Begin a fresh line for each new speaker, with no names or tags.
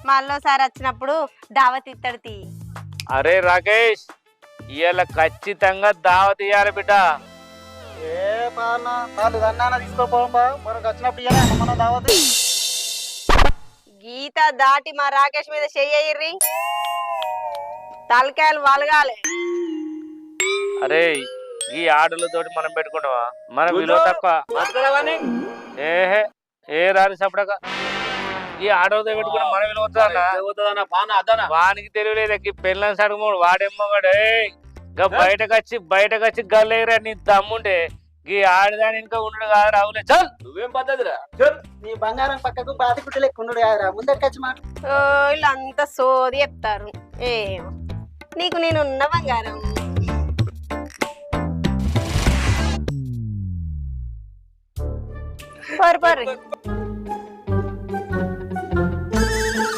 మళ్ళోసారి వచ్చినప్పుడు దావత్ ఇత్తడి తీ.
అరే రాకేష్, ఇవాళ ఖచ్చితంగా దావత్ ఇయ్యాలి బిడ్డ.
ఏ పాలన వాళ్ళు దన్నాన తీసుకోపోం బా మనకు వచ్చినప్పుడు ఇయ్యాలి మన దావతి.
గీత దాటి మా రాకేష్ మీద చెయ్యర్రి, తలకాయలు వలగాలి.
అరే ఈ ఆటలతోటి మనం పెట్టుకుంటావా? మన విలువ తక్కువ. ఏహే ఏ రాని సపడక ఈ ఆటోతో పెట్టుకుని మన విలువ వస్తుందన్న. వానికి తెలియలేదు పెళ్ళని సడుగు వాడేమ్మగాడు. ఇంకా బయటకు వచ్చి గల్లేరా నీ దమ్ముంటే ఈ ఆడదాని ఇంకా ఉండడు కాదు. రావులే చల్.
నువ్వేం పద్ధతిరా?
నీ బంగారం పక్కకు బాతి కుట్టలు ఎక్కున్నాడు కాదురా, ముందరికి మాట.
వీళ్ళంతా సోది చెప్తారు. ఏమో నీకు నేనున్న బంగారం. పర్రి